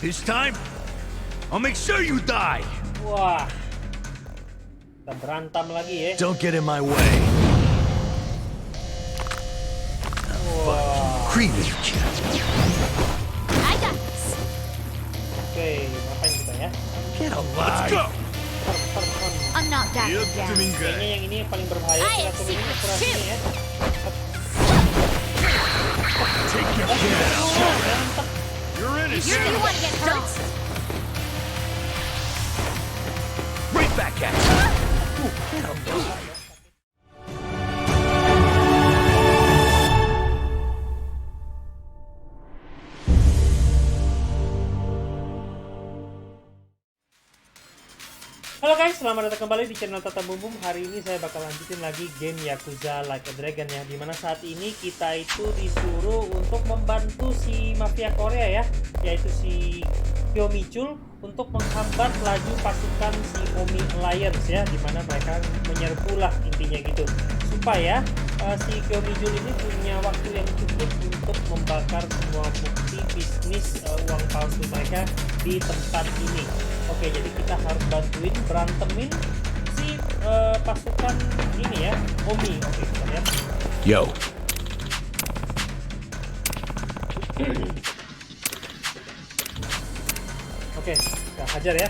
This time, I'll make sure you die. Wah, kita berantem lagi ya. Don't get in my way. Wah. Creamy. I got this. Oke, ngapain kita ya? Get alive. Let's go. I'm not backing Yaitu, down. Kayaknya yang ini yang paling berbahaya. Kita turunin akurasinya ya. Take your head out. You're in it. You want to get hurt? Right back at you. Get alive. Halo guys, selamat datang kembali di channel Tata BumBum. Hari ini saya bakal lanjutin lagi game Yakuza Like a Dragon ya. Dimana saat ini kita itu disuruh untuk membantu si mafia Korea ya, yaitu si Kyomijul untuk menghambat laju pasukan si Omi Alliance ya, dimana mereka menyerbu lah intinya gitu, supaya si Kyomijul ini punya waktu yang cukup untuk membakar semua bukti bisnis uang palsu mereka di tempat ini. Oke, jadi kita harus bantuin berantemin si pasukan ini ya, Omi. Oke, kita lihat. Yo. Oke, kita hajar ya.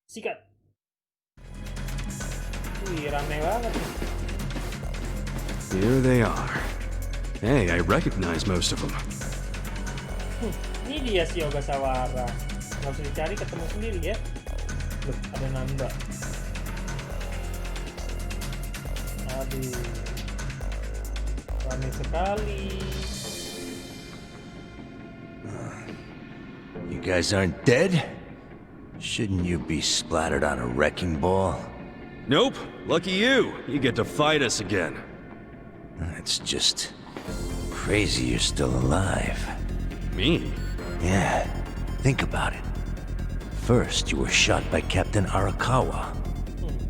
Sikat. Wih, rame banget nih. Here they are. Hey, I recognize most of them. Ini dia si Ogasawara. Nggak usah dicari, ketemu sendiri ya. Loh, ada Nanba. Aduh, rame sekali. You guys aren't dead? Shouldn't you be splattered on a wrecking ball? Nope. Lucky you. You get to fight us again. It's just crazy you're still alive. Me? Yeah, think about it. First, you were shot by Captain Arakawa.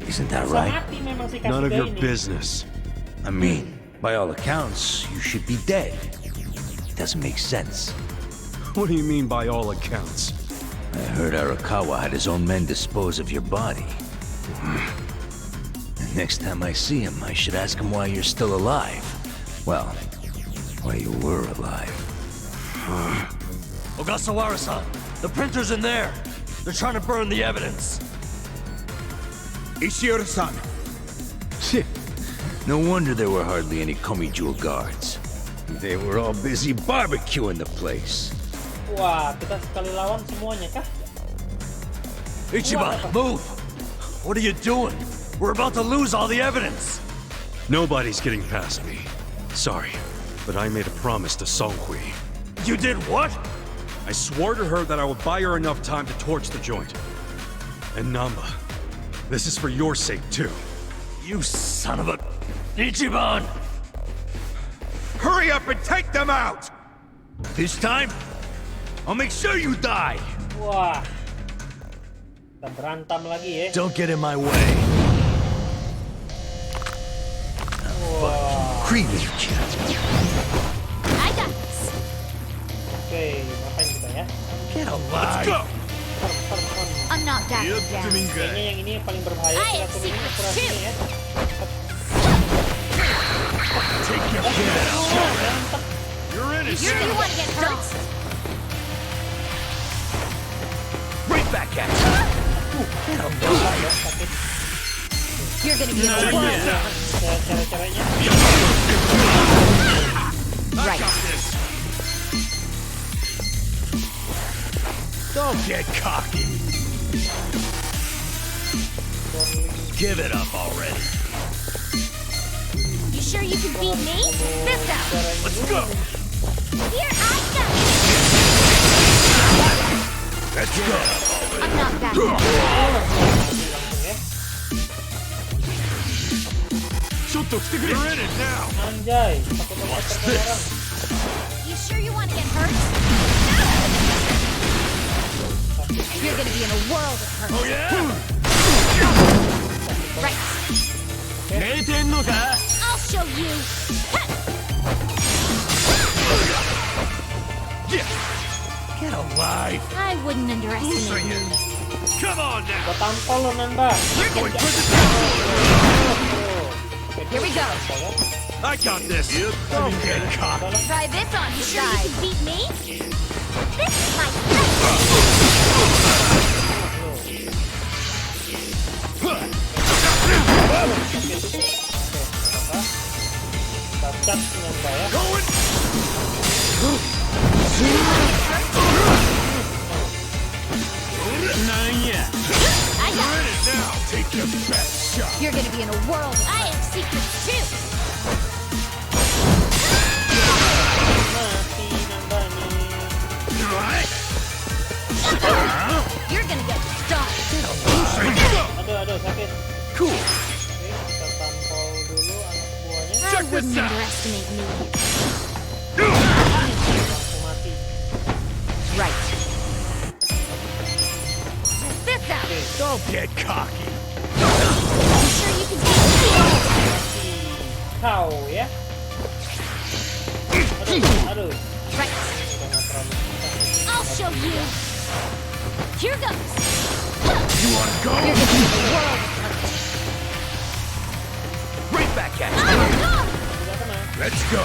Isn't that right? Mati memang si None of Kasuga your ini. business. I mean, by all accounts, you should be dead. It doesn't make sense. What do you mean by all accounts? I heard Arakawa had his own men dispose of your body. Next time I see him, I should ask him why you're still alive. Well, why you were alive. Ogasawara-san, the printer's in there. They're trying to burn the evidence. Ishiura-san. No wonder there were hardly any Komijul guards. They were all busy barbecuing the place. Wah, kita sekali lawan semuanya kah? Ichiban, move! What are you doing? We're about to lose all the evidence. Nobody's getting past me. Sorry, but I made a promise to Songhui. You did what? I swore to her that I would buy her enough time to torch the joint. And Nanba, this is for your sake too. You son of a... Ichiban! Hurry up and take them out! This time, I'll make sure you die! Wah, kita berantem lagi ya. Don't get in my way. Wah, Creamy. I got this. oke, ngapain kita ya? Get alive. Let's go. I'm not backing down. Kayaknya yang ini yang paling berbahaya. Kita turunin akurasinya ya. Take your head out. You're in it. You want to get hurt? Right back at you. Get alive. Sakit. You're gonna be in a world. Cara-caranya. Right. Don't get cocky. Give it up already. You sure you can beat me? This out. Let's go. Here I go. Let's go. I'm not backing down. You're in it now. Anjay, takut banget terkena orang. You sure you want to get hurt? You're gonna be in a world of hurt. Oh yeah. Right. I'll show you. Yeah. Get a life. I wouldn't underestimate you. Come on now! Gua tampol lo Nanba. Here we go. I got this! Don't get caught. Try this on you sure you can beat me? This is my special. Cacat Nanba ya. Going! Not yet. I got Ready now! Take your best shot! You're gonna be in a world. I have secrets too. Mati Nanba nih. You're gonna get stung. Aduh sakit. Cool. Oke, kita tampol dulu anak buahnya. I wouldn't underestimate me. Langsung mati. Right. Check this out. Don't get cocky. You sure you can beat me? Mati. Kau ya. Aduh. Right. Udah nggak terlalu susah. I'll show you. Here goes. You wanna go? You're gonna be in a world of hurt. Right back at you. Oh, Tidak kena. Let's go.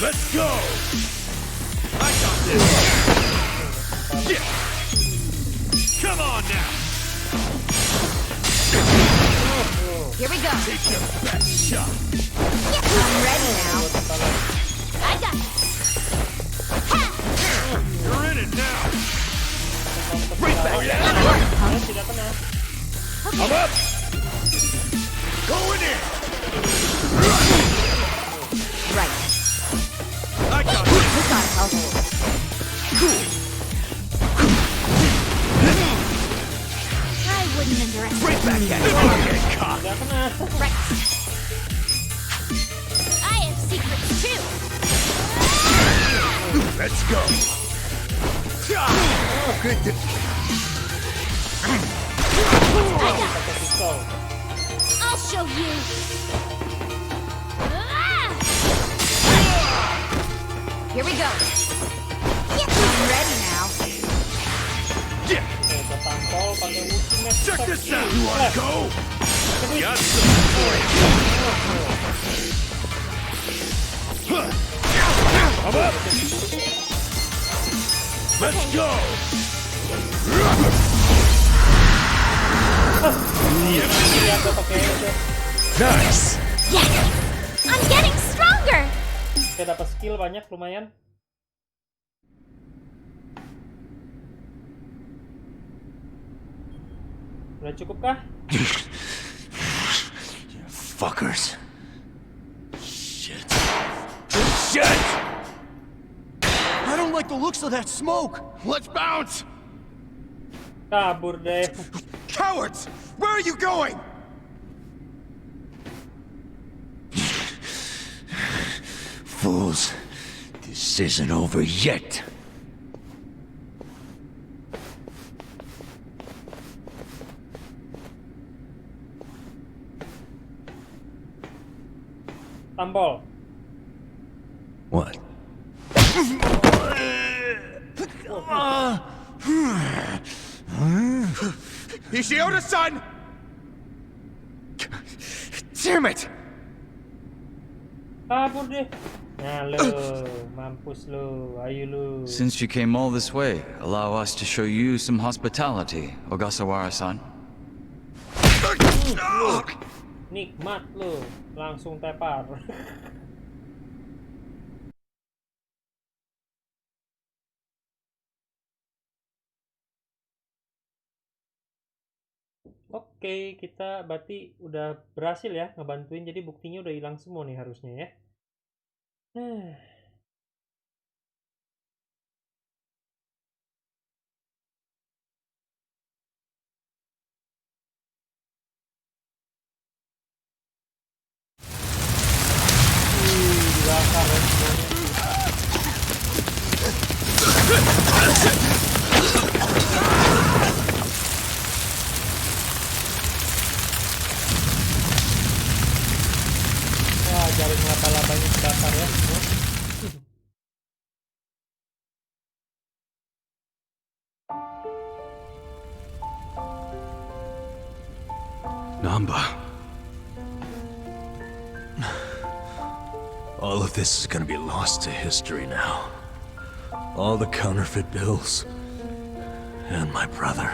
Let's go. I got this! Yeah. Come on now! Here we go. Take your best shot. I'm ready now. I got it. Ha! You're in it now! Right back at you. Tidak kena. I'm up. Going in. Right. I got We this! got it. I'll hold. I wouldn't underestimate. Right back at you. Don't get caught. Tidak kena. Right. I have secrets too. Let's go. Good. I got it. Pakai pistol. I'll show you. Ah! Here we go. I'm ready now. Oke, kita tampol pakai ultimate. Check this out! You wanna go? Got something for you! I'm up. Let's go. Iya, gua pakai itu. Nice. Yes! I'm getting stronger! Oke, dapat skill banyak lumayan. Udah cukup kah? Fuckers. Shit. Shit! I don't like the looks of that smoke. Let's bounce. Kabur deh. Cowards! Where are you going? Fools. This isn't over yet. Tampol. What? Ishioda-san! Damn it! Kabur deh. Nah lo, mampus lo, ayo lo. Since you came all this way, allow us to show you some hospitality, Ogasawara-san. Nikmat lo, langsung tepar. Oke, kita berarti udah berhasil ya ngebantuin, jadi buktinya udah hilang semua nih harusnya ya. Dibakar ya semuanya. Wah, jaring laba-labanya dibakar ya semua. Nanba. All of this is gonna be lost to history now. All the counterfeit bills. And my brother.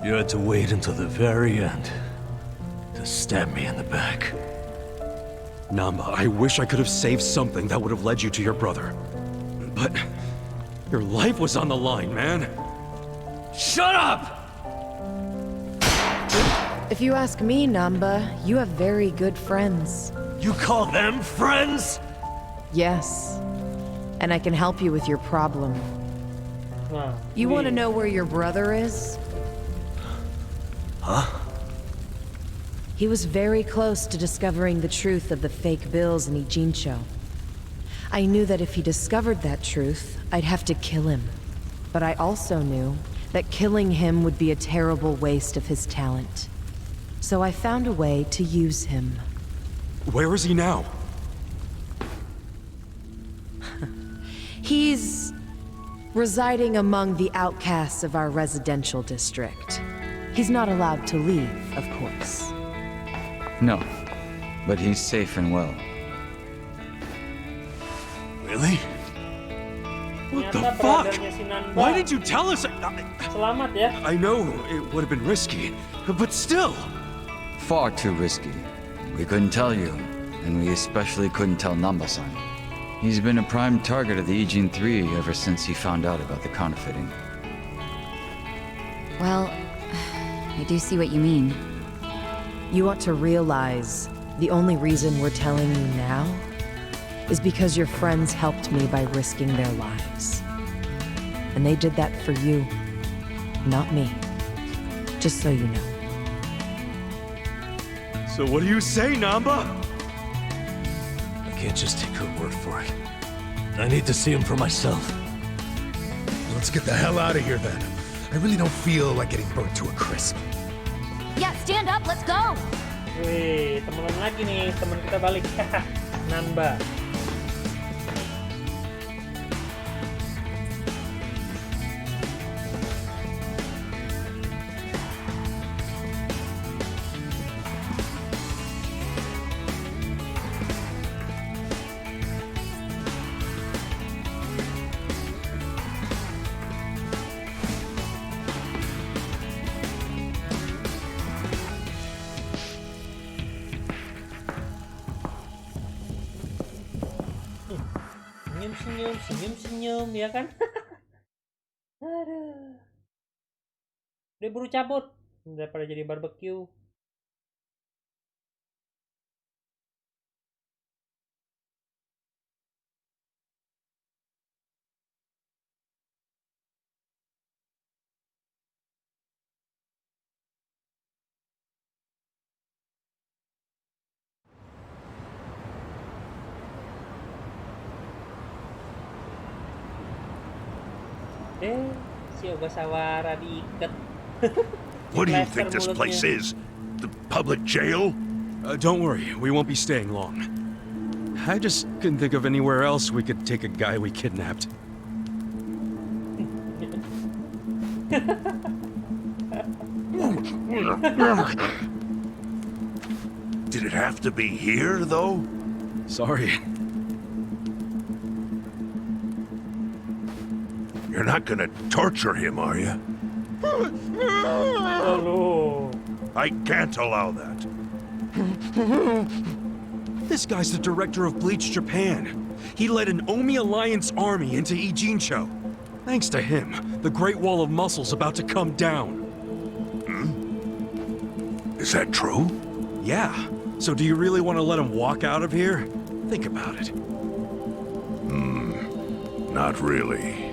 You had to wait until the very end to stab me in the back. Nanba, I wish I could have saved something that would have led you to your brother. But your life was on the line, man. Shut up! If you ask me, Nanba, you have very good friends. You call them friends? Yes. And I can help you with your problem. Nah, You want to wih. know where your brother is? Huh? He was very close to discovering the truth of the fake bills in Ijincho. I knew that if he discovered that truth, I'd have to kill him. But I also knew that killing him would be a terrible waste of his talent. So I found a way to use him. Where is he now? He's residing among the outcasts of our residential district. He's not allowed to leave, of course. No, but he's safe and well. Really? What the Ternyata fuck? brothernya si Nanba Why did you tell us? selamat ya. I know it would have been risky, but still. Far too risky. We couldn't tell you, and we especially couldn't tell Nanba-san. He's been a prime target of the Ijin 3 ever since he found out about the counterfeiting. Well, I do see what you mean. You ought to realize the only reason we're telling you now is because your friends helped me by risking their lives. And they did that for you, not me. Just so you know. So what do you say, Nanba? I can't just take her word for it. I need to see him for myself. Let's get the hell out of here then. I really don't feel like getting burnt to a crisp. Yeah, stand up, let's go! Wih, temenan lagi nih, teman kita balik. Nanba. Senyum-senyum, senyum-senyum, ya kan? Aduh. Dia buru cabut daripada jadi barbecue. Si Ogasawara diikat. What do you Diplaster think this place mulutnya. is? The public jail? Don't worry, we won't be staying long. I just couldn't think of anywhere else we could take a guy we kidnapped. Did it have to be here, though? Sorry. You're not gonna torture him, are you? Oh no. I can't allow that. This guy's the director of Bleach Japan. He led an Omi Alliance army into Ijincho. Thanks to him, the Great Wall of Muscle's about to come down. Is that true? Yeah. So do you really want to let him walk out of here? Think about it. Not really.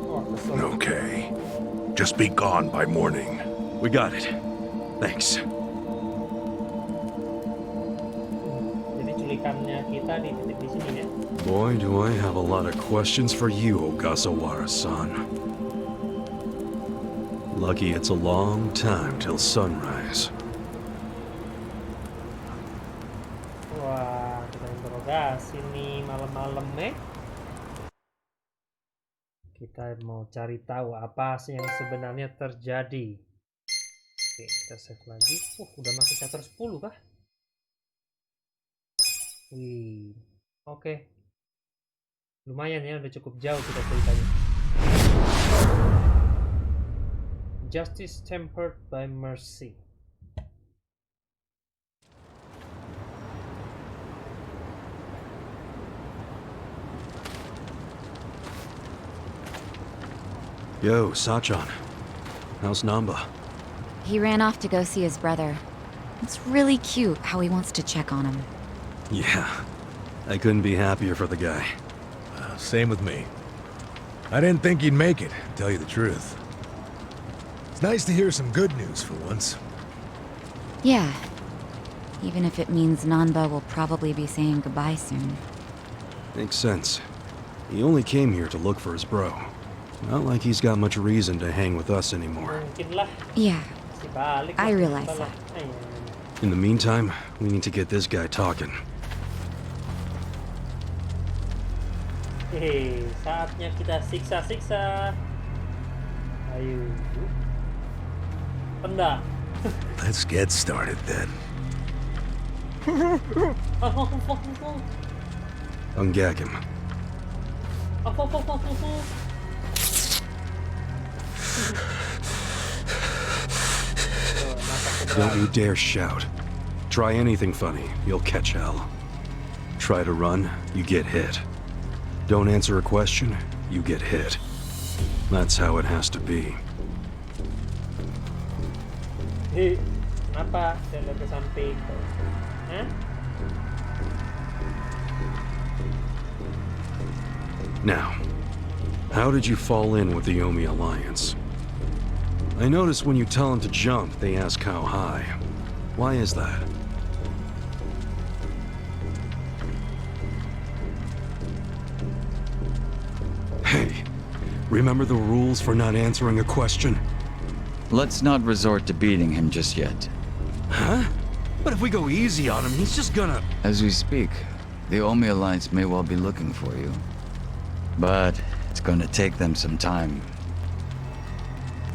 Oh, kesel. Okay. Just be gone by morning. We got it. Thanks. Jadi culikannya kita dititip di sini ya. Boy, do I have a lot of questions for you, Ogasawara-san. Lucky it's a long time till sunrise. Wah, kita interogasi nih malam-malam Kita mau cari tahu apa sih yang sebenarnya terjadi. Oke, kita save lagi. Udah masuk chapter 10 kah? Wih, oke. Lumayan ya, udah cukup jauh kita ceritanya. Justice tempered by mercy. Yo, Sachan. How's Nanba? He ran off to go see his brother. It's really cute how he wants to check on him. Yeah, I couldn't be happier for the guy. Same with me. I didn't think he'd make it, to tell you the truth. It's nice to hear some good news for once. Yeah. Even if it means Nanba will probably be saying goodbye soon. Makes sense. He only came here to look for his bro. Not like he's got much reason to hang with us anymore. Mungkin lah. Yeah, Si balik I lah, realize si that. balik. Ayan. In the meantime, we need to get this guy talking. Hehe, saatnya kita siksa-siksa. Ayo. Tendang. Let's get started then. Ungag him. Don't you dare shout. Try anything funny, you'll catch hell. Try to run, you get hit. Don't answer a question, you get hit. That's how it has to be. Hei, kenapa saya lihat ke samping? Hah? Now, how did you fall in with the Yomi Alliance? I notice when you tell them to jump, they ask how high. Why is that? Hey, remember the rules for not answering a question? Let's not resort to beating him just yet. Huh? But if we go easy on him, he's just gonna... As we speak, the Omi Alliance may well be looking for you. But it's gonna take them some time.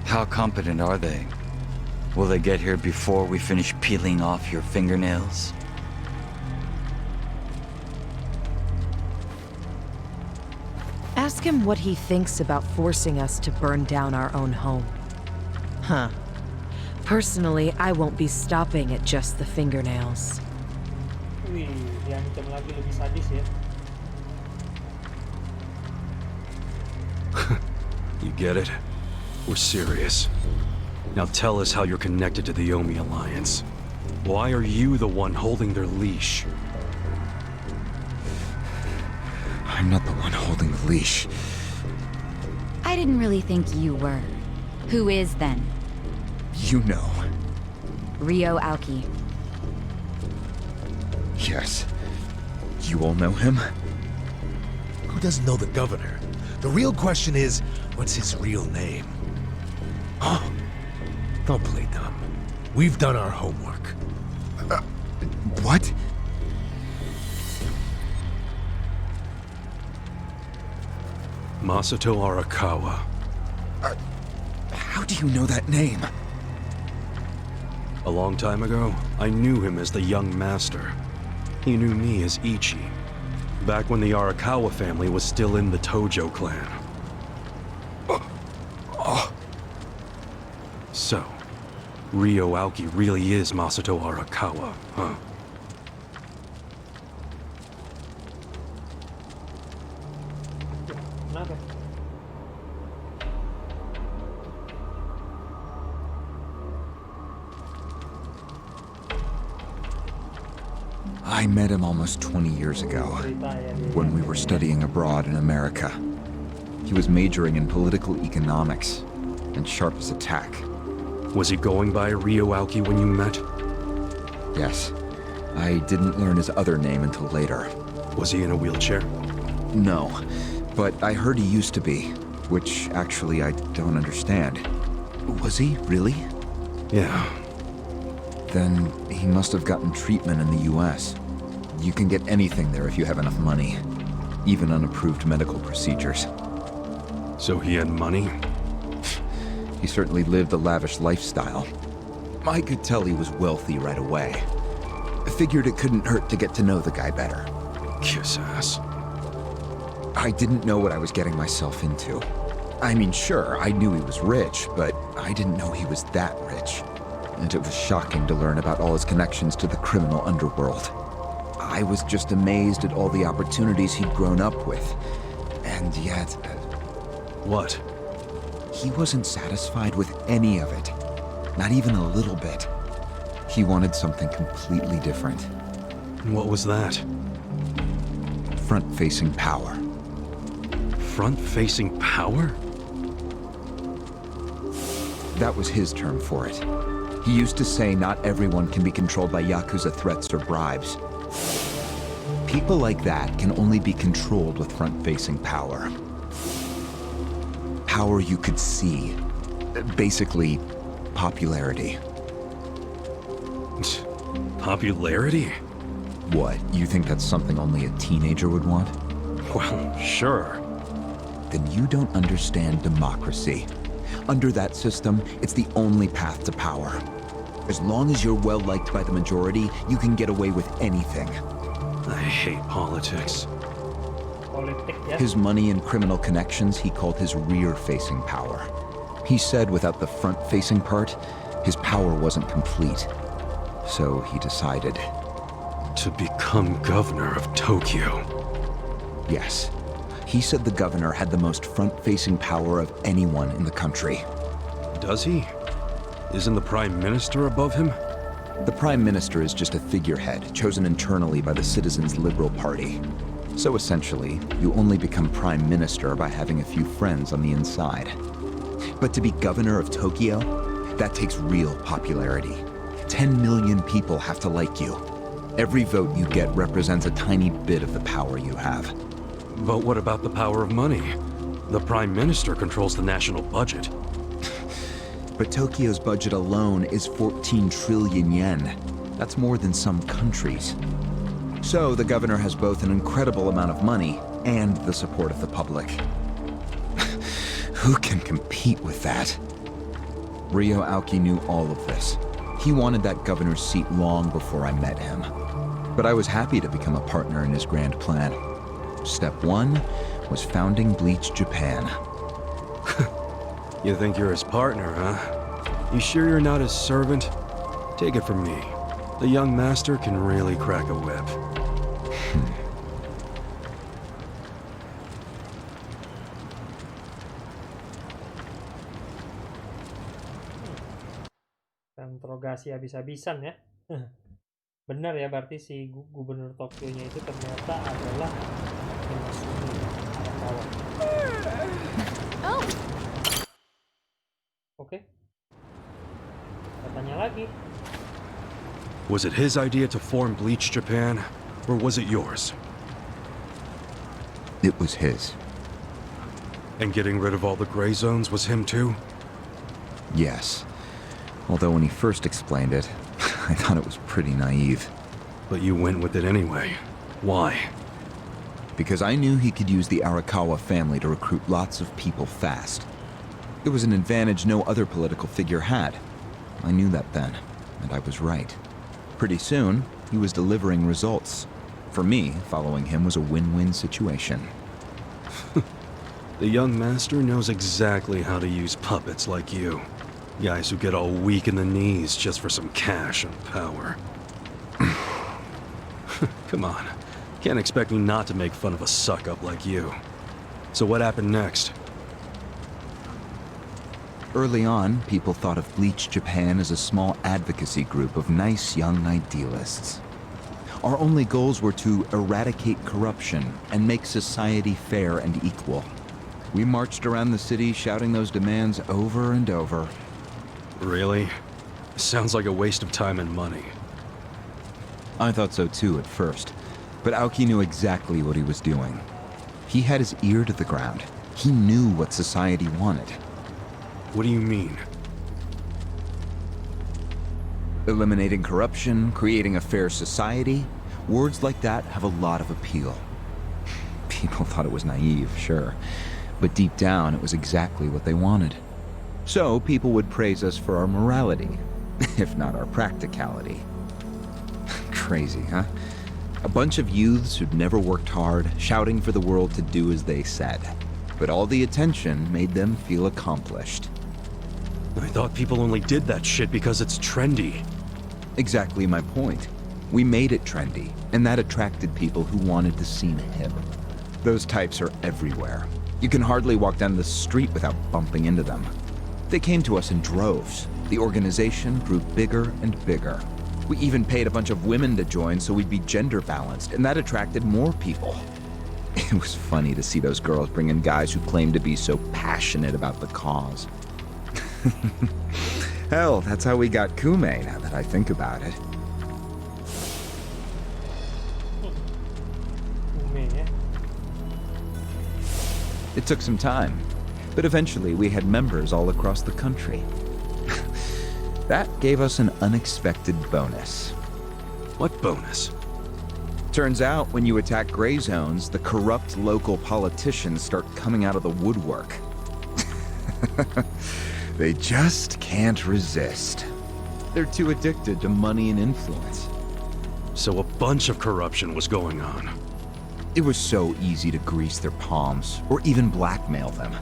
How competent are they? Will they get here before we finish peeling off your fingernails? Ask him what he thinks about forcing us to burn down our own home. Huh. Personally, I won't be stopping at just the fingernails. Wih, diancam lagi lebih sadis ya. You get it? We're serious. Now tell us how you're connected to the Yomi Alliance. Why are you the one holding their leash? I'm not the one holding the leash. I didn't really think you were. Who is then? You know. Ryo Aoki. Yes. You all know him? Who doesn't know the governor? The real question is, what's his real name? Oh, don't play dumb. We've done our homework. What? Masato Arakawa. How do you know that name? A long time ago, I knew him as the young master. He knew me as Ichi, back when the Arakawa family was still in the Tojo clan. So, Ryo Aoki really is Masato Arakawa, huh? Kenapa? I met him almost 20 years ago, Cerita ya dia. when we were studying abroad in America. He was majoring in political economics, and sharp as a tack. Was he going by Ryo Aoki when you met? Yes. I didn't learn his other name until later. Was he in a wheelchair? No, but I heard he used to be, which actually I don't understand. Was he, really? Yeah. Then he must have gotten treatment in the US. You can get anything there if you have enough money, even unapproved medical procedures. So he had money? He certainly lived a lavish lifestyle. I could tell he was wealthy right away. I figured it couldn't hurt to get to know the guy better. Kiss ass. I didn't know what I was getting myself into. I mean, sure, I knew he was rich, but I didn't know he was that rich. And it was shocking to learn about all his connections to the criminal underworld. I was just amazed at all the opportunities he'd grown up with. And yet... What? He wasn't satisfied with any of it. Not even a little bit. He wanted something completely different. What was that? Front-facing power. Front-facing power? That was his term for it. He used to say not everyone can be controlled by Yakuza threats or bribes. People like that can only be controlled with front-facing power. Power you could see. Basically, popularity. Popularity? What, you think that's something only a teenager would want? Well, sure. Then you don't understand democracy. Under that system, it's the only path to power. As long as you're well-liked by the majority, you can get away with anything. I hate politics. His money and criminal connections he called his rear-facing power. He said without the front-facing part, his power wasn't complete. So he decided... To become governor of Tokyo. Yes. He said the governor had the most front-facing power of anyone in the country. Does he? Isn't the Prime Minister above him? The Prime Minister is just a figurehead, chosen internally by the Citizens' Liberal Party. So essentially, you only become Prime Minister by having a few friends on the inside. But to be governor of Tokyo, that takes real popularity. 10 million people have to like you. Every vote you get represents a tiny bit of the power you have. But what about the power of money? The Prime Minister controls the national budget. But Tokyo's budget alone is 14 trillion yen. That's more than some countries. So the governor has both an incredible amount of money and the support of the public. Who can compete with that? Ryo Aoki knew all of this. He wanted that governor's seat long before I met him. But I was happy to become a partner in his grand plan. Step 1 was founding Bleach Japan. You think you're his partner, huh? You sure you're not his servant? Take it from me. The young master can really crack a whip. Interogasi habis-habisan ya. Benar ya, berarti si gubernur Tokyo-nya itu ternyata adalah Oh. Oke. Katanya lagi. Was it his idea to form Bleach Japan, or was it yours? It was his. And getting rid of all the gray zones was him too? Yes. Although when he first explained it, I thought it was pretty naive. But you went with it anyway. Why? Because I knew he could use the Arakawa family to recruit lots of people fast. It was an advantage no other political figure had. I knew that then, and I was right. Pretty soon, he was delivering results. For me, following him was a win-win situation. The young master knows exactly how to use puppets like you. Guys who get all weak in the knees just for some cash and power. Come on. Can't expect me not to make fun of a suck-up like you. So what happened next? Early on, people thought of Bleach Japan as a small advocacy group of nice young idealists. Our only goals were to eradicate corruption and make society fair and equal. We marched around the city shouting those demands over and over. Really? Sounds like a waste of time and money. I thought so too at first, but Aoki knew exactly what he was doing. He had his ear to the ground. He knew what society wanted. What do you mean? Eliminating corruption, creating a fair society, words like that have a lot of appeal. People thought it was naive, sure, But deep down, it was exactly what they wanted. So people would praise us for our morality, if not our practicality. Crazy, huh? A bunch of youths who'd never worked hard, shouting for the world to do as they said. But all the attention made them feel accomplished. I thought people only did that shit because it's trendy. Exactly my point. We made it trendy, and that attracted people who wanted to seem hip. Those types are everywhere. You can hardly walk down the street without bumping into them. They came to us in droves. The organization grew bigger and bigger. We even paid a bunch of women to join so we'd be gender balanced, and that attracted more people. It was funny to see those girls bring in guys who claimed to be so passionate about the cause. Hell, that's how we got Kume, now that I think about it. It took some time, but eventually we had members all across the country. That gave us an unexpected bonus. What bonus? Turns out, when you attack gray zones, the corrupt local politicians start coming out of the woodwork. They just can't resist. They're too addicted to money and influence. So a bunch of corruption was going on. It was so easy to grease their palms, or even blackmail them.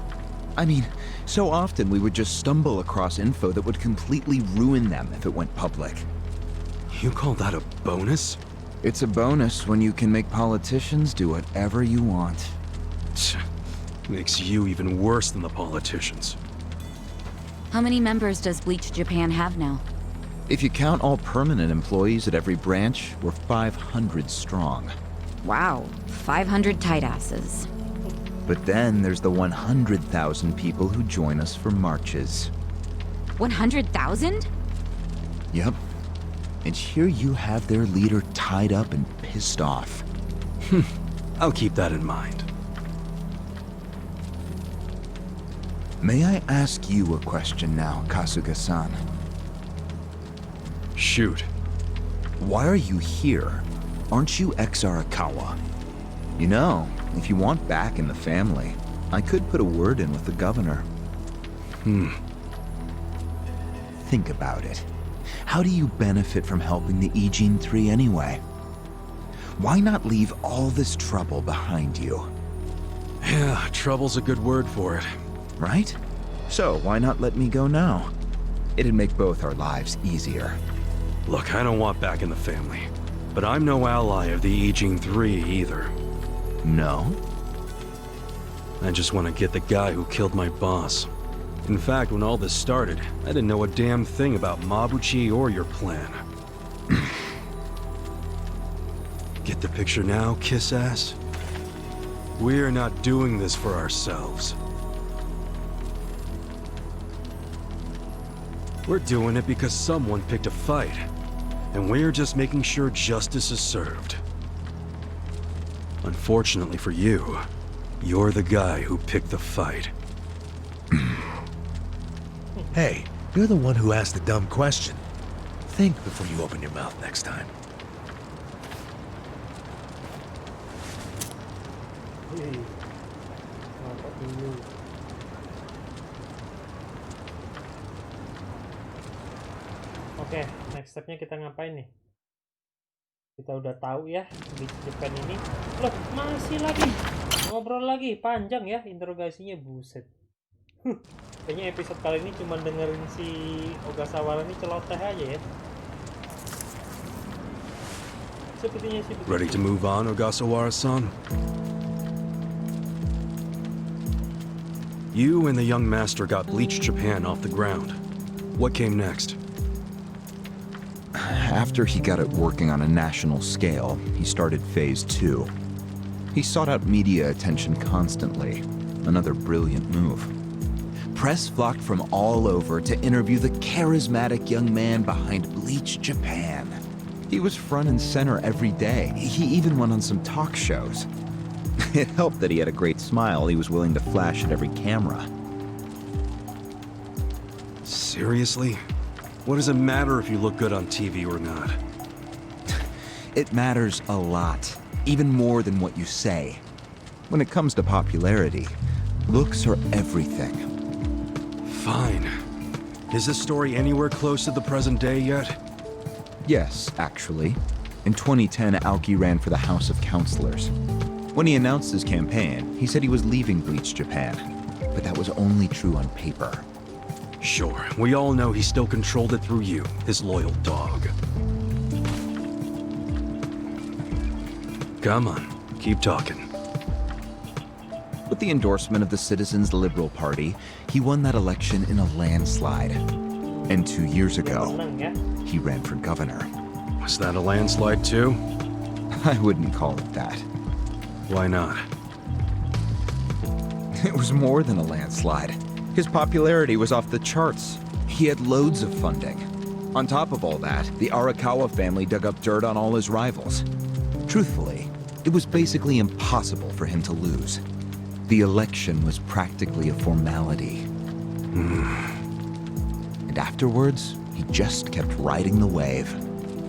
I mean, so often we would just stumble across info that would completely ruin them if it went public. You call that a bonus? It's a bonus when you can make politicians do whatever you want. Makes you even worse than the politicians. How many members does Bleach Japan have now? If you count all permanent employees at every branch, we're 500 strong. Wow, 500 tight asses. But then there's the 100,000 people who join us for marches. 100,000? Yep. And here you have their leader tied up and pissed off. I'll keep that in mind. May I ask you a question now, Kasuga-san? Shoot. Why are you here? Aren't you ex-Arakawa? You know, if you want back in the family, I could put a word in with the governor. Think about it. How do you benefit from helping the Ijin 3 anyway? Why not leave all this trouble behind you? Yeah, trouble's a good word for it. Right? So why not let me go now? It'd make both our lives easier. Look, I don't want back in the family. But I'm no ally of the Ijin 3 either. No? I just want to get the guy who killed my boss. In fact, when all this started, I didn't know a damn thing about Mabuchi or your plan. Get the picture now, kiss ass? We're not doing this for ourselves. We're doing it because someone picked a fight. And we're just making sure justice is served. Unfortunately for you, you're the guy who picked the fight. Hey, you're the one who asked the dumb question. Think before you open your mouth next time. Oke, next stepnya kita ngapain nih? Kita udah tahu ya di Japan ini. Loh, masih lagi ngobrol lagi, panjang ya interogasinya, buset. Kayaknya episode kali ini cuma dengerin si Ogasawara ini celoteh aja ya. Sepertinya sih begitu. Ready to move on, Ogasawara-san? You and the young master got Bleach Japan off the ground. What came next? After he got it working on a national scale, he started Phase 2. He sought out media attention constantly. Another brilliant move. Press flocked from all over to interview the charismatic young man behind Bleach Japan. He was front and center every day. He even went on some talk shows. It helped that he had a great smile he was willing to flash at every camera. Seriously? What does it matter if you look good on TV or not? It matters a lot, even more than what you say. When it comes to popularity, Looks are everything. Fine. Is this story anywhere close to the present day yet? Yes, actually. In 2010, Aoki ran for the House of Councilors. When he announced his campaign, he said he was leaving Bleach Japan. But that was only true on paper. Sure, we all know he still controlled it through you, his loyal dog. Come on, keep talking. With the endorsement of the Citizens Liberal Party, he won that election in a landslide. And 2 years ago, Menang ya. he ran for governor. Was that a landslide too? I wouldn't call it that. Why not? It was more than a landslide. His popularity was off the charts. He had loads of funding. On top of all that, the Arakawa family dug up dirt on all his rivals. Truthfully, it was basically impossible for him to lose. The election was practically a formality. And afterwards, he just kept riding the wave.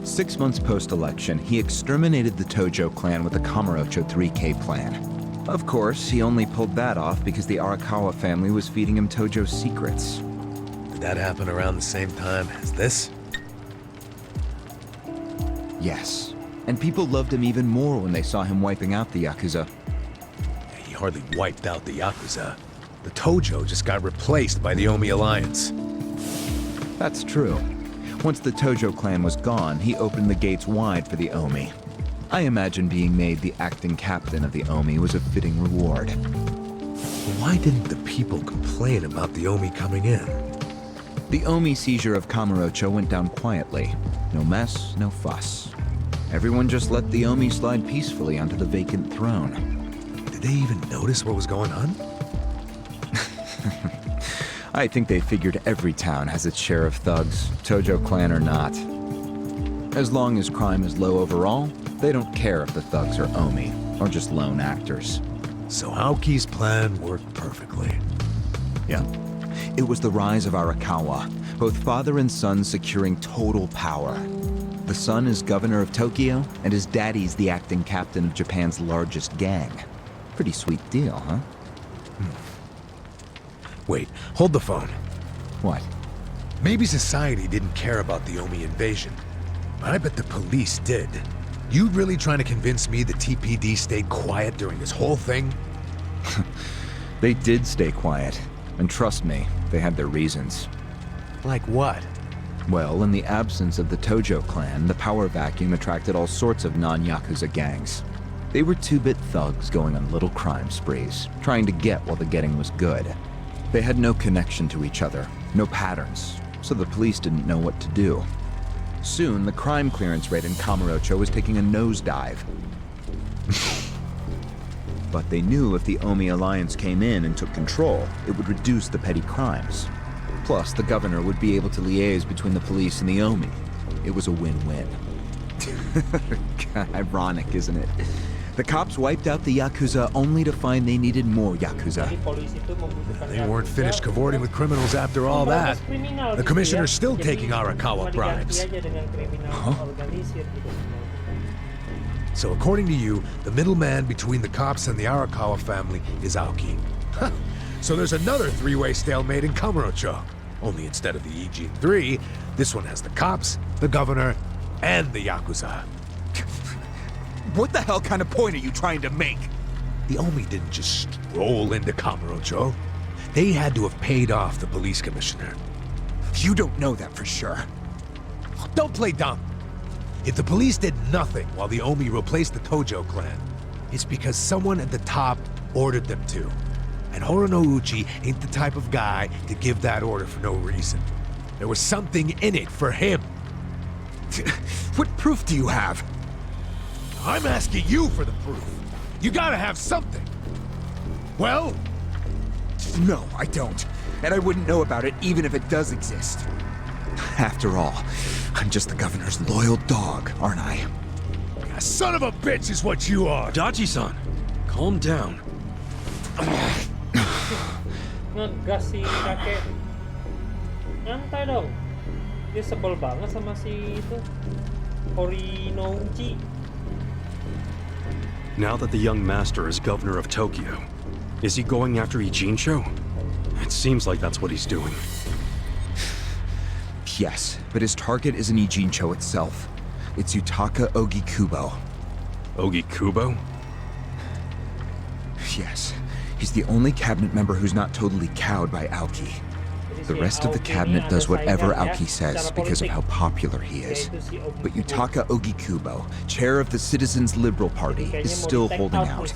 6 months post-election, he exterminated the Tojo clan with the Kamurocho 3K plan. Of course, he only pulled that off because the Arakawa family was feeding him Tojo's secrets. Did that happen around the same time as this? Yes, and people loved him even more when they saw him wiping out the Yakuza. He hardly wiped out the Yakuza. The Tojo just got replaced by the Omi Alliance. That's true. Once the Tojo clan was gone, he opened the gates wide for the Omi. I imagine being made the acting captain of the Omi was a fitting reward. Why didn't the people complain about the Omi coming in? The Omi seizure of Kamurocho went down quietly. No mess, no fuss. Everyone just let the Omi slide peacefully onto the vacant throne. Did they even notice what was going on? I think they figured every town has its share of thugs, Tojo clan or not. As long as crime is low overall, they don't care if the thugs are Omi, or just lone actors. So Aoki's plan worked perfectly. Yeah. It was the rise of Arakawa, both father and son securing total power. The son is governor of Tokyo, and his daddy's the acting captain of Japan's largest gang. Pretty sweet deal, huh? Wait, hold the phone. What? Maybe society didn't care about the Omi invasion, but I bet the police did. You really trying to convince me the TPD stayed quiet during this whole thing? They did stay quiet, and trust me, they had their reasons. Like what? Well, in the absence of the Tojo clan, the power vacuum attracted all sorts of non-Yakuza gangs. They were two-bit thugs going on little crime sprees, trying to get while the getting was good. They had no connection to each other, no patterns, so the police didn't know what to do. Soon, the crime clearance rate in Kamurocho was taking a nosedive. But they knew if the Omi Alliance came in and took control, it would reduce the petty crimes. Plus, the governor would be able to liaise between the police and the Omi. It was a win-win. Ironic, isn't it? The cops wiped out the Yakuza only to find they needed more Yakuza. Jadi polisi itu membutuhkan They weren't Yakuza finished cavorting with criminals after all that. The commissioner's still taking Arakawa bribes. So according to you, the middleman between the cops and the Arakawa family is Aoki. So there's another three-way stalemate in Kamurocho. Only instead of the Ijin 3, this one has the cops, the governor, and the Yakuza. What the hell kind of point are you trying to make? The Omi didn't just stroll into Kamurocho. They had to have paid off the police commissioner. You don't know that for sure. Don't play dumb. If the police did nothing while the Omi replaced the Tojo clan, it's because someone at the top ordered them to. And Horonouchi ain't the type of guy to give that order for no reason. There was something in it for him. What proof do you have? I'm asking you for the proof. You gotta have something. Well? No, I don't. And I wouldn't know about it even if it does exist. After all, I'm just the governor's loyal dog, aren't I? A son of a bitch is what you are. Dachi-san, calm down. Ngegas si kakek. Nyantai dong. Dia sebel banget sama si itu Horinouchi. Now that the young master is governor of Tokyo, Is he going after Ijincho? It seems like that's what he's doing. Yes, but his target isn't Ijincho itself. It's Yutaka Ogikubo. Ogikubo? Yes, he's the only cabinet member who's not totally cowed by Aoki. The rest of the cabinet does whatever Aoki says because of how popular he is. But Yutaka Ogikubo, chair of the Citizens Liberal Party, is still holding out.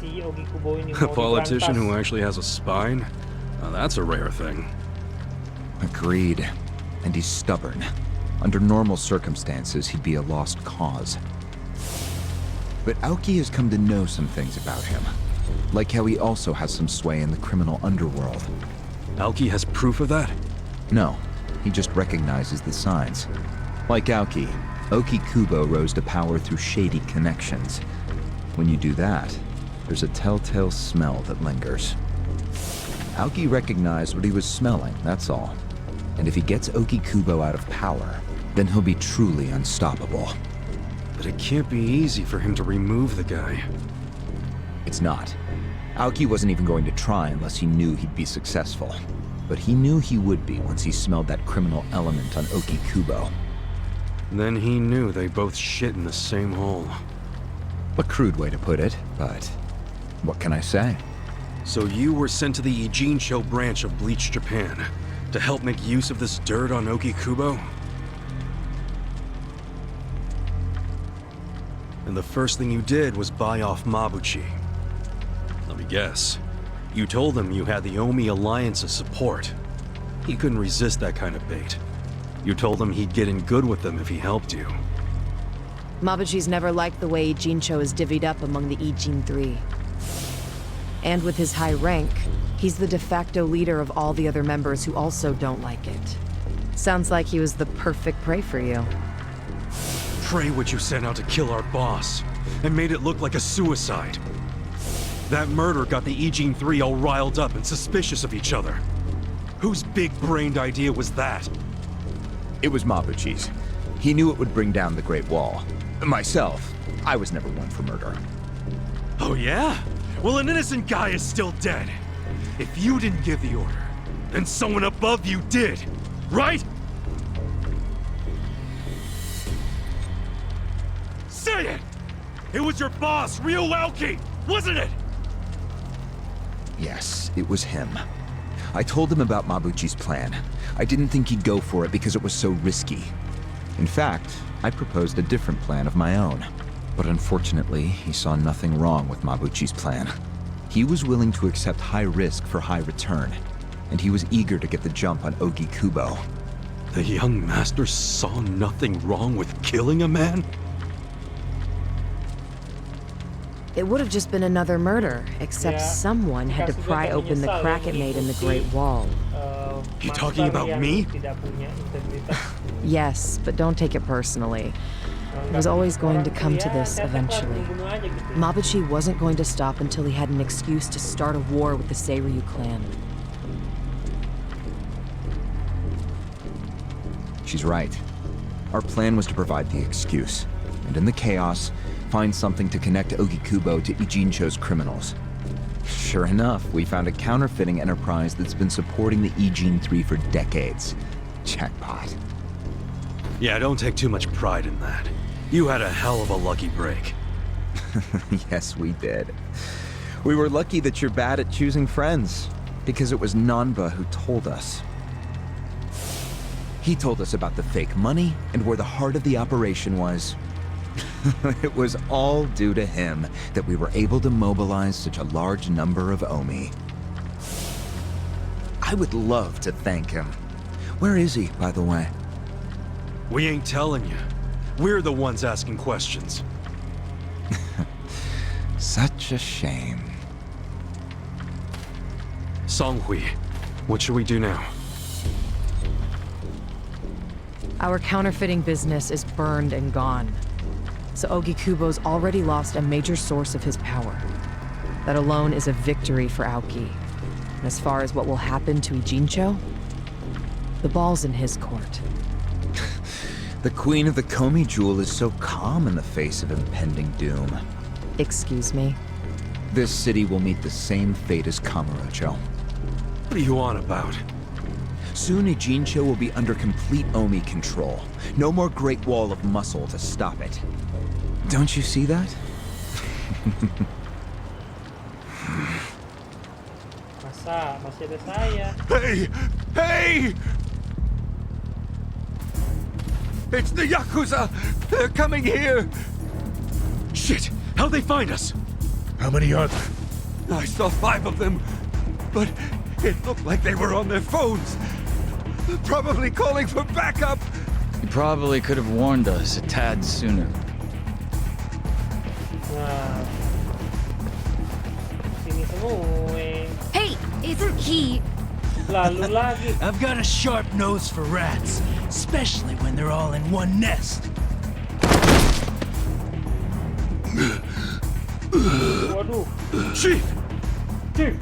A politician who actually has a spine? Now that's a rare thing. Agreed. And he's stubborn. Under normal circumstances, he'd be a lost cause. But Aoki has come to know some things about him. Like how he also has some sway in the criminal underworld. Aoki has proof of that? No, he just recognizes the signs. Like Aoki, Ogikubo rose to power through shady connections. When you do that, there's a telltale smell that lingers. Aoki recognized what he was smelling, that's all. And if he gets Ogikubo out of power, then he'll be truly unstoppable. But it can't be easy for him to remove the guy. It's not. Aoki wasn't even going to try unless he knew he'd be successful. But he knew he would be once he smelled that criminal element on Ogikubo. Then he knew they both shit in the same hole. A crude way to put it, but what can I say? So you were sent to the Ijincho branch of Bleach Japan to help make use of this dirt on Ogikubo? And the first thing you did was buy off Mabuchi. Let me guess. You told him you had the Omi Alliance's support. He couldn't resist that kind of bait. You told him he'd get in good with them if he helped you. Mabuchi's never liked the way Ijincho is divvied up among the Ijin Three. And with his high rank, he's the de facto leader of all the other members who also don't like it. Sounds like he was the perfect prey for you. Prey what you sent out to kill our boss, and made it look like a suicide. That murder got the Ijin Three all riled up and suspicious of each other. Whose big-brained idea was that? It was Mabuchi's. He knew it would bring down the Great Wall. Myself, I was never one for murder. Oh yeah? Well, an innocent guy is still dead. If you didn't give the order, then someone above you did, right? Say it! It was your boss, Ryo Aoki, wasn't it? Yes, it was him. I told him about Mabuchi's plan. I didn't think he'd go for it because it was so risky. In fact, I proposed a different plan of my own. But unfortunately, he saw nothing wrong with Mabuchi's plan. He was willing to accept high risk for high return, and he was eager to get the jump on Ogikubo. The young master saw nothing wrong with killing a man? It would have just been another murder, except someone had to pry open the crack it made in the Great Wall. You talking about me? Yes, but don't take it personally. It was always going to come to this eventually. Mabuchi wasn't going to stop until he had an excuse to start a war with the Seiryu clan. She's right. Our plan was to provide the excuse, and in the chaos, find something to connect Ogikubo to Ijincho's criminals. Sure enough, we found a counterfeiting enterprise that's been supporting the Ijin Three for decades. Jackpot. Yeah, don't take too much pride in that. You had a hell of a lucky break. Yes, we did. We were lucky that you're bad at choosing friends, because it was Nanba who told us. He told us about the fake money and where the heart of the operation was. It was all due to him that we were able to mobilize such a large number of Omi. I would love to thank him. Where is he, by the way? We ain't telling you. We're the ones asking questions. Such a shame. Songhui, what should we do now? Our counterfeiting business is burned and gone. So Ogikubo's already lost a major source of his power. That alone is a victory for Aoki. And as far as what will happen to Ijincho, the ball's in his court. The Queen of the Komi Jewel is so calm in the face of impending doom. Excuse me? this city will meet the same fate as Kamurocho. What are you on about? Soon Ijincho will be under complete Omi control. No more Great Wall of Muscle to stop it. Don't you see that? Masa masih ada saya. Hey! Hey! It's the Yakuza! They're coming here! Shit! How'd they find us? How many are there? I saw 5 of them, but it looked like they were on their phones. Probably calling for backup! You probably could have warned us a tad sooner. Nah. Sini semua. Hey, it's he. Lalu lagi. I've got a sharp nose for rats, especially when they're all in one nest. Waduh. Chief! Chief.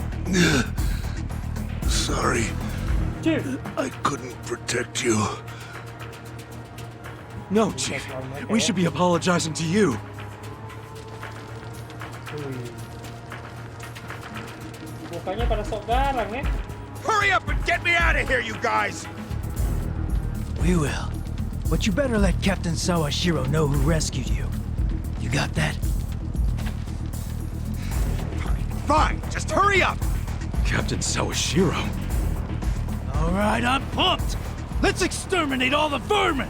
Sorry, Chief. I couldn't protect you. No, Chief. We should be apologizing to you. Mukanya pada sok garang ya. Hurry up and get me out of here, you guys! We will. But you better let Captain Sawashiro know who rescued you. You got that? Fine, just hurry up! Captain Sawashiro. All right, I'm pumped. Let's exterminate all the vermin.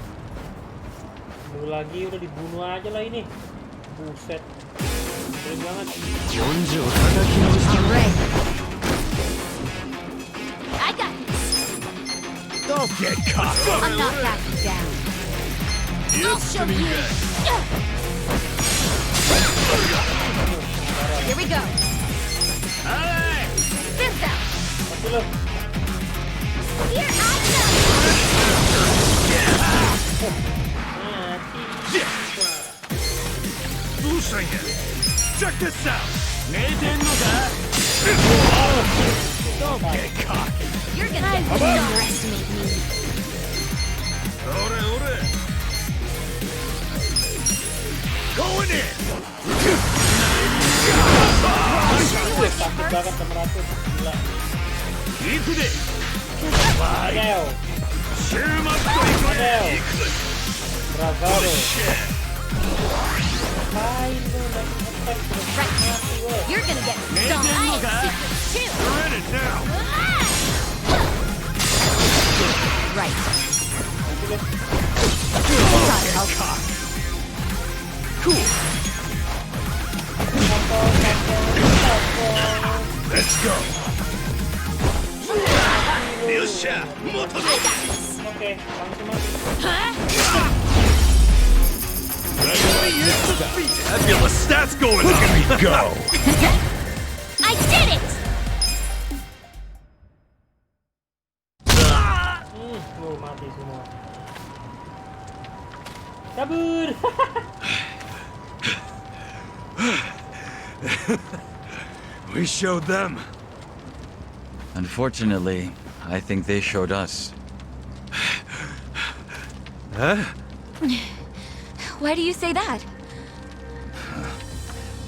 Dulu lagi udah dibunuh aja lah ini. Buset. Keren banget. Alright. I got this. Don't get caught! I'm not backing down. I'll show you. Here we go. This out. Mati lu. Here I come. Check this out! Don't get cocky! You're gonna underestimate me. Going in! Sakit banget temen aku. Gila. Adeo. Adeo. Bravado. Ngapain lu lagi ngetek terus mati weh. You're gonna get stung. I have secrets too. We're in it now! Right. Mati lu. Cool! Let's go! I got this. Oke, langsung mati. Fabulous stats going on! Look at me go! I did it. Lu mati semua. Kabur. We showed them. Unfortunately, I think they showed us. Huh? Why do you say that?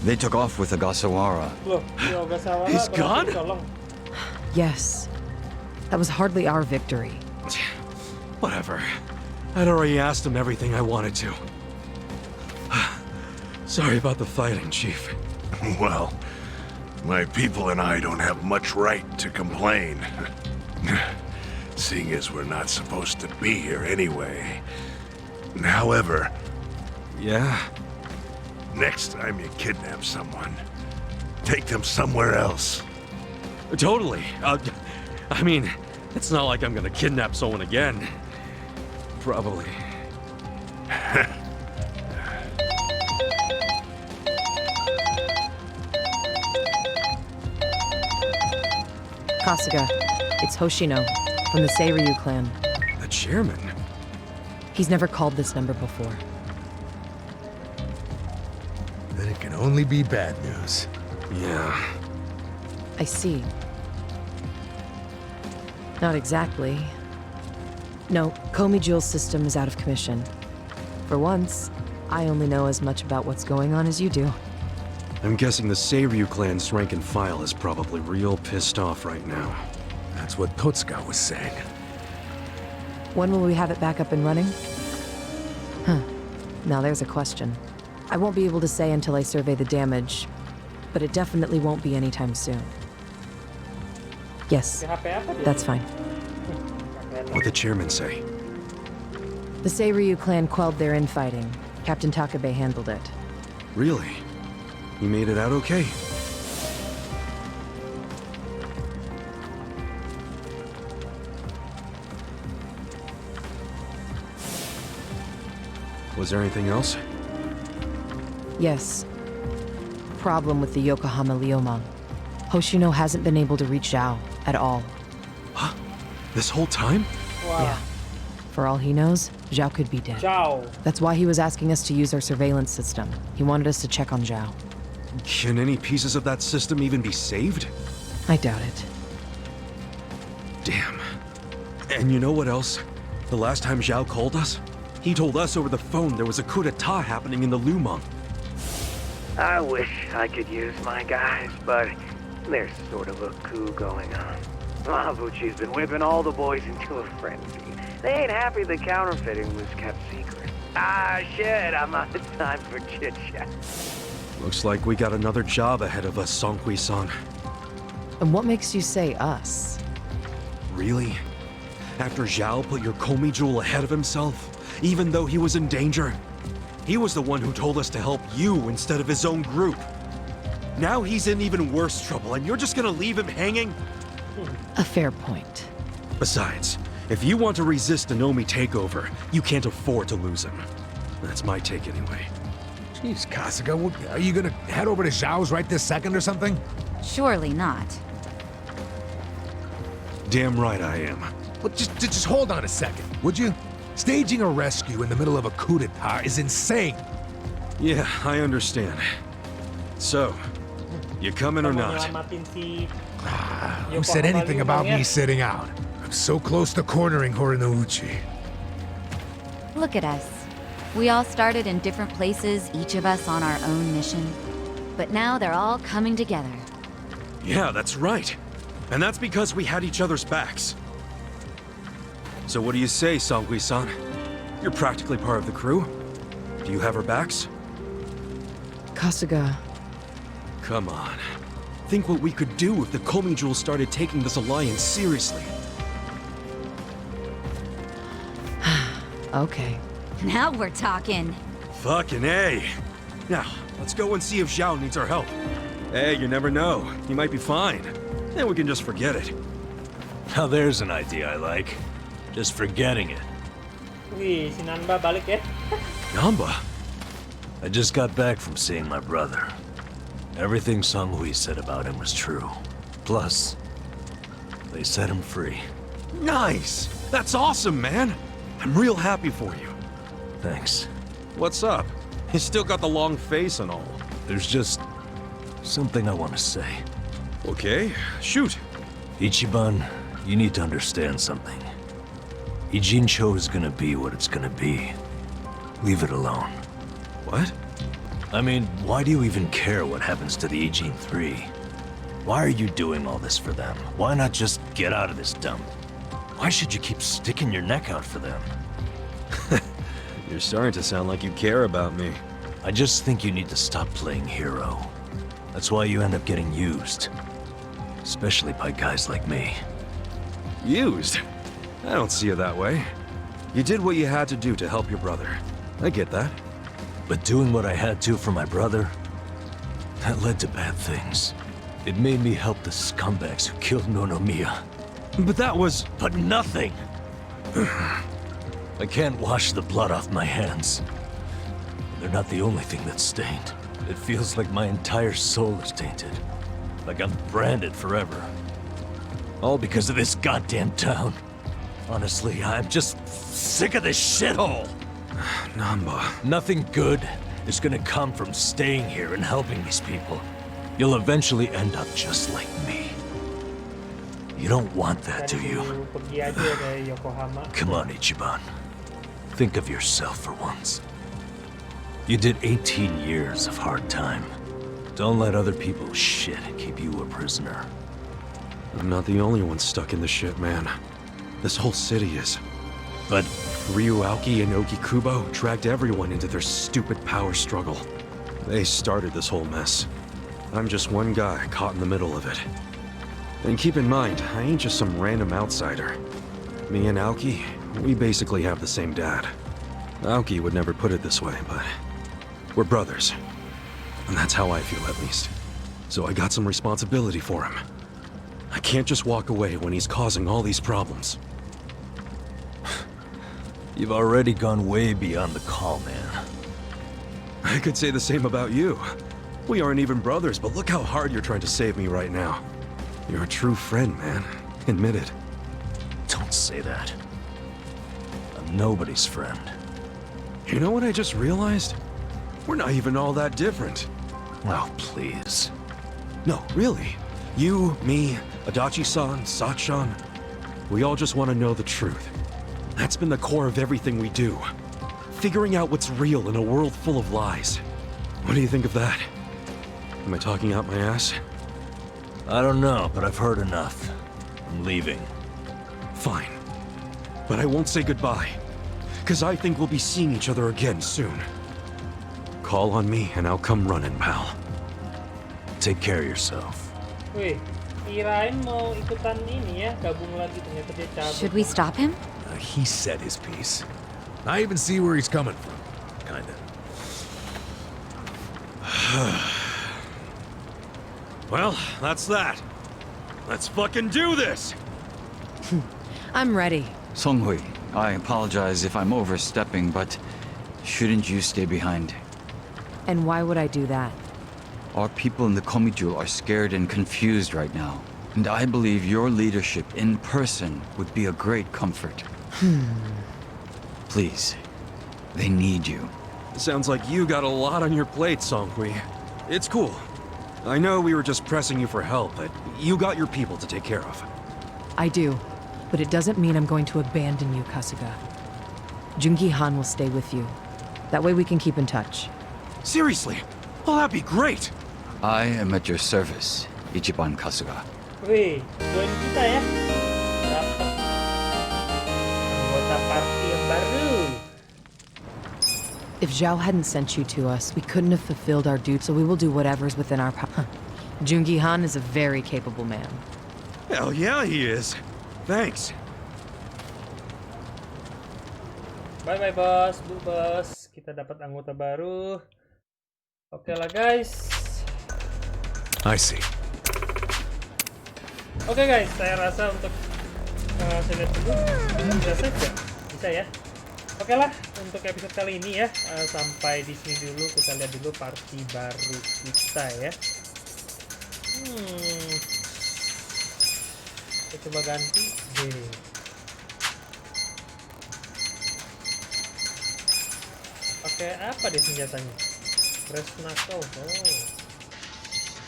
They took off with the Gasawara. Loh, si Ogasawara He's berhasil gone? ditolong. Yes. That was hardly our victory. Whatever. I'd already asked him everything I wanted to. Sorry about the fighting, Chief. Well, my people and I don't have much right to complain. Seeing as we're not supposed to be here anyway. However, Yeah? next time you kidnap someone, take them somewhere else. Totally. I mean, it's not like I'm gonna kidnap someone again. Probably. Kasuga, it's Hoshino, from the Seiryu clan. The chairman? He's never called this number before. Then it can only be bad news. Yeah. I see. Not exactly. No, Komi Jewel's system is out of commission. For once, I only know as much about what's going on as you do. I'm guessing the Seiryu clan's rank and file is probably real pissed off right now. That's what Totsuka was saying. When will we have it back up and running? Huh. Now there's a question. I won't be able to say until I survey the damage, but it definitely won't be anytime soon. Yes, that's fine. What'd the chairman say? The Seiryu clan quelled their infighting. Captain Takabe handled it. Really? He made it out okay? Was there anything else? Yes. Problem with the Yokohama Liomang. Hoshino hasn't been able to reach Zhao at all. Huh? This whole time? Wow. Yeah. For all he knows, Zhao could be dead. Zhao. That's why he was asking us to use our surveillance system. He wanted us to check on Zhao. Can any pieces of that system even be saved? I doubt it. Damn. And you know what else? The last time Zhao called us, he told us over the phone there was a coup d'etat happening in the Lumang. I wish I could use my guys, but there's sort of a coup going on. Mabuchi's been whipping all the boys into a frenzy. They ain't happy the counterfeiting was kept secret. Ah, shit, I'm out of time for chit-chat. Looks like we got another job ahead of us, Songhui-san. And what makes you say us? Really? After Zhao put your Komi jewel ahead of himself, even though he was in danger? He was the one who told us to help you instead of his own group. Now he's in even worse trouble, and you're just gonna leave him hanging? A fair point. Besides, if you want to resist the Nomi takeover, you can't afford to lose him. That's my take anyway. Jeez, Kasuga, are you gonna head over to Zhao's right this second or something? Surely not. Damn right I am. Well, just hold on a second, would you? Staging a rescue in the middle of a coup d'etat is insane. Yeah, I understand. So, you coming or not? Who said anything about me sitting out? I'm so close to cornering Horinouchi. Look at us. We all started in different places, each of us on our own mission. But now they're all coming together. Yeah, that's right. And that's because we had each other's backs. So what do you say, Songhui-san? You're practically part of the crew. Do you have our backs? Kasuga. Come on. Think what we could do if the Komi Jewel started taking this alliance seriously. Okay. Now we're talking. Fucking A. Now, let's go and see if Zhao needs our help. Hey, you never know. He might be fine. Then we can just forget it. Now there's an idea I like. Just forgetting it. Wih, si Nanba balik ya. Nanba? I just got back from seeing my brother. Everything Songhui said about him was true. Plus, they set him free. Nice! That's awesome, man! I'm real happy for you. Thanks. What's up? You still got the long face and all. There's just something I want to say. Okay, shoot. Ichiban, you need to understand something. Ijincho is gonna be what it's gonna be. Leave it alone. What? I mean, why do you even care what happens to the Ijin 3? Why are you doing all this for them? Why not just get out of this dump? Why should you keep sticking your neck out for them? You're starting to sound like you care about me. I just think you need to stop playing hero. That's why you end up getting used. Especially by guys like me. Used? I don't see it that way. You did what you had to do to help your brother. I get that. But doing what I had to for my brother, that led to bad things. It made me help the scumbags who killed Nonomiya. But that was... But nothing! I can't wash the blood off my hands. They're not the only thing that's stained. It feels like my entire soul is tainted. Like I'm branded forever. All because of this goddamn town. Honestly, I'm just sick of this shithole! Nanba... Nothing good is gonna come from staying here and helping these people. You'll eventually end up just like me. You don't want that, do you? Pergi aja dari Yokohama. Come on, Ichiban. Think of yourself for once. You did 18 years of hard time. Don't let other people's shit keep you a prisoner. I'm not the only one stuck in the shit, man. This whole city is. But Ryu Aoki and Oki Kubo dragged everyone into their stupid power struggle. They started this whole mess. I'm just one guy caught in the middle of it. And keep in mind, I ain't just some random outsider. Me and Aoki, we basically have the same dad. Aoki would never put it this way, but we're brothers. And that's how I feel, at least. So I got some responsibility for him. I can't just walk away when he's causing all these problems. you've already gone way beyond the call, man. I could say the same about you. We aren't even brothers, but look how hard you're trying to save me right now. You're a true friend, man. Admit it. Don't say that. I'm nobody's friend. You know what I just realized? We're not even all that different. Oh, please. No, really. You, me, Adachi-san, Sachan, we all just want to know the truth. That's been the core of everything we do. Figuring out what's real in a world full of lies. What do you think of that? Am I talking out my ass? I don't know, but I've heard enough. I'm leaving. Fine. But I won't say goodbye. Because I think we'll be seeing each other again soon. Call on me and I'll come running, pal. Take care of yourself. Wih, kirain mau ikutan ini ya, gabung lagi ternyata dia cabut. Should we stop him? He said his piece. I even see where he's coming from. Kinda. Well, that's that. Let's fucking do this! I'm ready. Songhui, I apologize if I'm overstepping, but shouldn't you stay behind? And why would I do that? Our people in the Komijul are scared and confused right now. And I believe your leadership in person would be a great comfort. Please, they need you. Sounds like you got a lot on your plate, Songhui. It's cool. I know we were just pressing you for help, but you got your people to take care of. I do, but it doesn't mean I'm going to abandon you, Kasuga. Jungi-han will stay with you. That way we can keep in touch. Seriously? Well, that'd be great! I am at your service, Ichiban Kasuga. Wih, join kita ya. Dapat anggota party yang baru. If Zhao hadn't sent you to us, we couldn't have fulfilled our duty, so we will do whatever's within our power. Jungi-han is a very capable man. Hell yeah, he is. Thanks. Bye-bye bos, bu bos. Kita dapat anggota baru. Oke lah guys. I see. Oke guys, saya rasa untuk saya lihat dulu. Bisa saja, bisa ya. Oke lah, untuk episode kali ini ya, sampai di sini dulu. Kita lihat dulu party baru kita ya. Kita coba ganti deh. Pakai apa deh senjatanya? Press knuckle. Oh.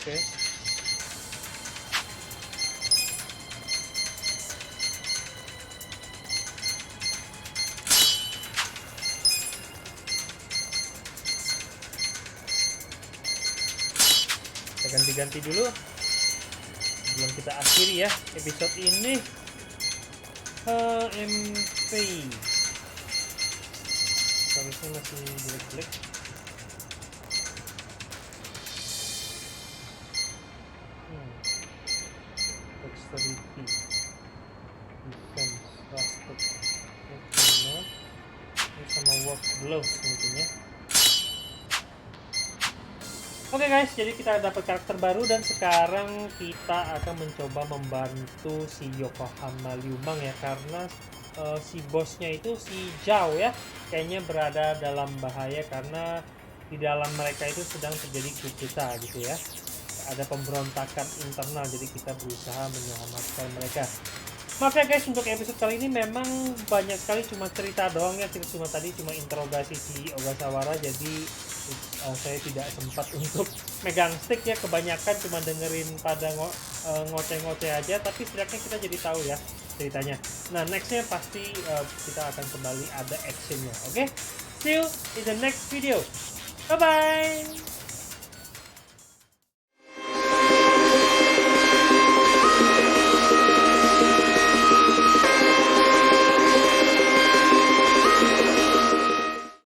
Oke. Kita ganti-ganti dulu sebelum kita akhiri ya episode ini. MP harusnya masih jelek-jelek. Dexterity, defense, rusted, ini sama work gloves mungkin ya. Oke guys, jadi kita dapat karakter baru dan sekarang kita akan mencoba membantu si Yokohama Liumang ya, karena si bosnya itu si Zhao ya, kayaknya berada dalam bahaya karena di dalam mereka itu sedang terjadi kudeta gitu ya. Ada pemberontakan internal, jadi kita berusaha menyelamatkan mereka. Maka guys, untuk episode kali ini memang banyak sekali cuma cerita doang ya, cuma tadi cuma interogasi si Ogasawara, jadi saya tidak sempat untuk megang stick ya, kebanyakan cuma dengerin pada ngoceh-ngoceh aja, tapi setidaknya kita jadi tahu ya ceritanya. Nah, nextnya pasti kita akan kembali ada actionnya. Oke? See you in the next video. Bye bye.